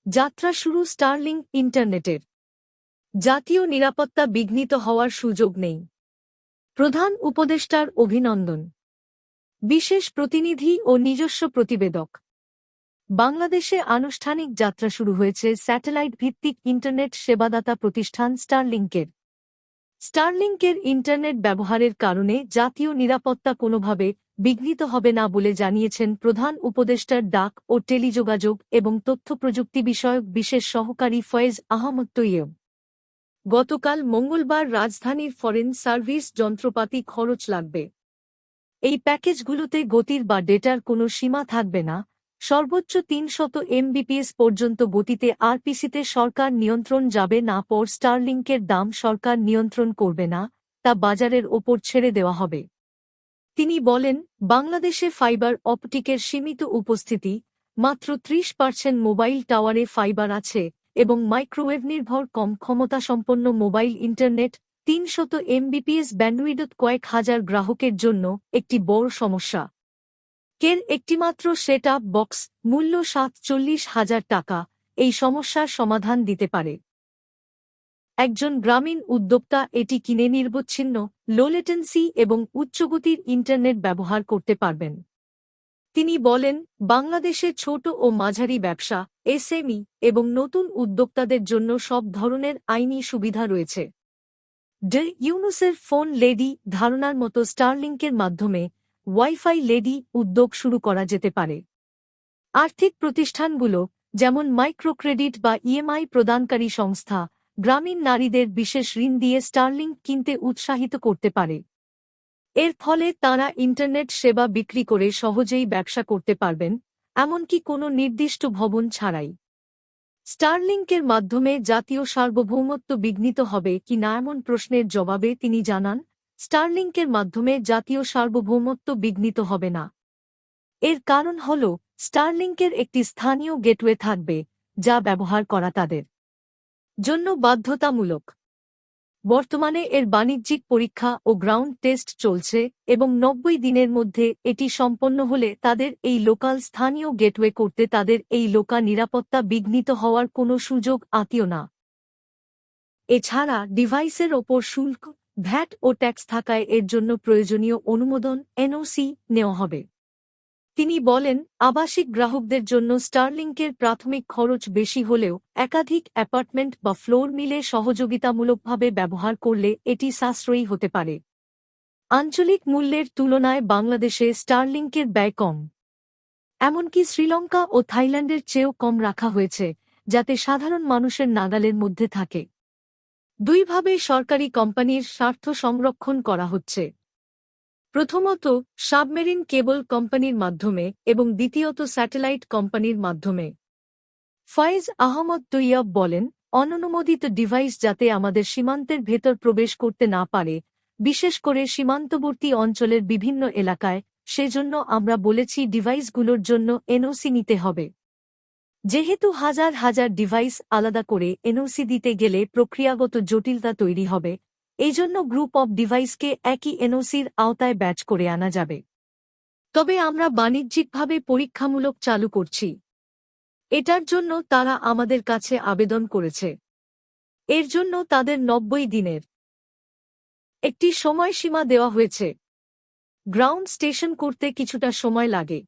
যাত্রা শুরু স্টারলিংক ইন্টারনেটের। জাতীয় নিরাপত্তা বিঘ্নিত হওয়ার সুযোগ নেই। প্রধান উপদেষ্টার অভিনন্দন। বিশেষ প্রতিনিধি ও নিজস্ব প্রতিবেদক। বাংলাদেশে আনুষ্ঠানিক যাত্রা শুরু হয়েছে স্যাটেলাইট ভিত্তিক ইন্টারনেট সেবাদাতা প্রতিষ্ঠান স্টারলিংকের। স্টারলিংকের ইন্টারনেট ব্যবহারের কারণে জাতীয় নিরাপত্তা কোনোভাবে বিঘ্নিত হবে না বলে জানিয়েছেন প্রধান উপদেষ্টার ডাক ও টেলিযোগাযোগ এবং তথ্যপ্রযুক্তি বিষয়ক বিশেষ সহকারী ফয়েজ আহমদ তৈয়ব। গতকাল মঙ্গলবার রাজধানীর ফরেন সার্ভিস যন্ত্রপাতি খরচ লাগবে। এই প্যাকেজগুলোতে গতির বা ডেটার কোনো সীমা থাকবে না। সর্বোচ্চ ৩০০ এমবিপিএস পর্যন্ত গতিতে আরপিসিতে সরকার নিয়ন্ত্রণ যাবে না। পর স্টারলিংকের দাম সরকার নিয়ন্ত্রণ করবে না, তা বাজারের ওপর ছেড়ে দেওয়া হবে। তিনি বলেন, বাংলাদেশে ফাইবার অপটিকের সীমিত উপস্থিতি, মাত্র ৩০% মোবাইল টাওয়ারে ফাইবার আছে এবং মাইক্রোওয়েভ নির্ভর কম ক্ষমতাসম্পন্ন মোবাইল ইন্টারনেট ৩০০ এমবিপিএস ব্যান্ডউইডথ কয়েক হাজার গ্রাহকের জন্য একটি বড় সমস্যা। কের একটিমাত্র সেট আপ বক্স মূল্য ৪৭,০০০ টাকা এই সমস্যার সমাধান দিতে পারে। একজন গ্রামীণ উদ্যোক্তা এটি কিনে নিরবচ্ছিন্ন, লো লেটেন্সি এবং উচ্চগতির ইন্টারনেট ব্যবহার করতে পারবেন। তিনি বলেন, বাংলাদেশে ছোট ও মাঝারি ব্যবসা, এসএমই এবং নতুন উদ্যোক্তাদের জন্য সব ধরনের আইনি সুবিধা রয়েছে। ইউনুসের ফোন লেডি ধারণার মতো স্টারলিংকের মাধ্যমে ওয়াইফাই লেডি উদ্যোগ শুরু করা যেতে পারে। আর্থিক প্রতিষ্ঠানগুলো, যেমন মাইক্রোক্রেডিট বা ইএমআই প্রদানকারী সংস্থা, গ্রামীণ নারীদের বিশেষ ঋণ দিয়ে স্টারলিংক কিনতে উৎসাহিত করতে পারে। এর ফলে তাঁরা ইন্টারনেট সেবা বিক্রি করে সহজেই ব্যবসা করতে পারবেন, এমনকি কোনো নির্দিষ্ট ভবন ছাড়াই। স্টারলিংকের মাধ্যমে জাতীয় সার্বভৌমত্ব বিঘ্নিত হবে কি না এমন প্রশ্নের জবাবে তিনি জানান, স্টারলিংকের মাধ্যমে জাতীয় সার্বভৌমত্ব বিঘ্নিত হবে না। এর কারণ হল, স্টারলিংকের একটি স্থানীয় গেটওয়ে থাকবে, যা ব্যবহার করা তাদের জন্য বাধ্যতামূলক। বর্তমানে এর বাণিজ্যিক পরীক্ষা ও গ্রাউন্ড টেস্ট চলছে এবং ৯০ দিনের মধ্যে এটি সম্পন্ন হলে তাদের এই লোকাল স্থানীয় গেটওয়ে করতে তাদের এই লোকা নিরাপত্তা বিঘ্নিত হওয়ার কোনো সুযোগ আতিও না। এছাড়া ডিভাইসের ওপর শুল্ক, ভ্যাট ও ট্যাক্স থাকায় এর জন্য প্রয়োজনীয় অনুমোদন এনওসি নেওয়া হবে। তিনি বলেন, আবাসিক গ্রাহকদের জন্য স্টারলিংকের প্রাথমিক খরচ বেশি হলেও একাধিক অ্যাপার্টমেন্ট বা ফ্লোর মিলে সহযোগিতামূলকভাবে ব্যবহার করলে এটি সাশ্রয়ী হতে পারে। আঞ্চলিক মূল্যের তুলনায় বাংলাদেশে স্টারলিংকের ব্যয় কম। এমনকি শ্রীলঙ্কা ও থাইল্যান্ডের চেয়েও কম রাখা হয়েছে, যাতে সাধারণ মানুষের নাগালের মধ্যে থাকে। দুইভাবে সরকারি কোম্পানির স্বার্থ সংরক্ষণ করা হচ্ছে। প্রথমত, সাবমেরিন কেবল কোম্পানির মাধ্যমে এবং দ্বিতীয়ত স্যাটেলাইট কোম্পানির মাধ্যমে। ফয়েজ আহমদ তৈয়ব বলেন, অননুমোদিত ডিভাইস যাতে আমাদের সীমান্তের ভেতর প্রবেশ করতে না পারে, বিশেষ করে সীমান্তবর্তী অঞ্চলের বিভিন্ন এলাকায়, সেজন্য আমরা বলেছি ডিভাইসগুলোর জন্য এনওসি নিতে হবে। যেহেতু হাজার হাজার ডিভাইস আলাদা করে এনওসি দিতে গেলে প্রক্রিয়াগত জটিলতা তৈরি হবে, এজন্য গ্রুপ অব ডিভাইসকে একই এনওসির আওতায় ব্যাচ করে আনা যাবে। তবে আমরা বাণিজ্যিকভাবে পরীক্ষামূলক চালু করছি। এটার জন্য তারা আমাদের কাছে আবেদন করেছে। এর জন্য তাদের ৯০ দিনের একটি সময়সীমা দেওয়া হয়েছে। গ্রাউন্ড স্টেশন করতে কিছুটা সময় লাগে।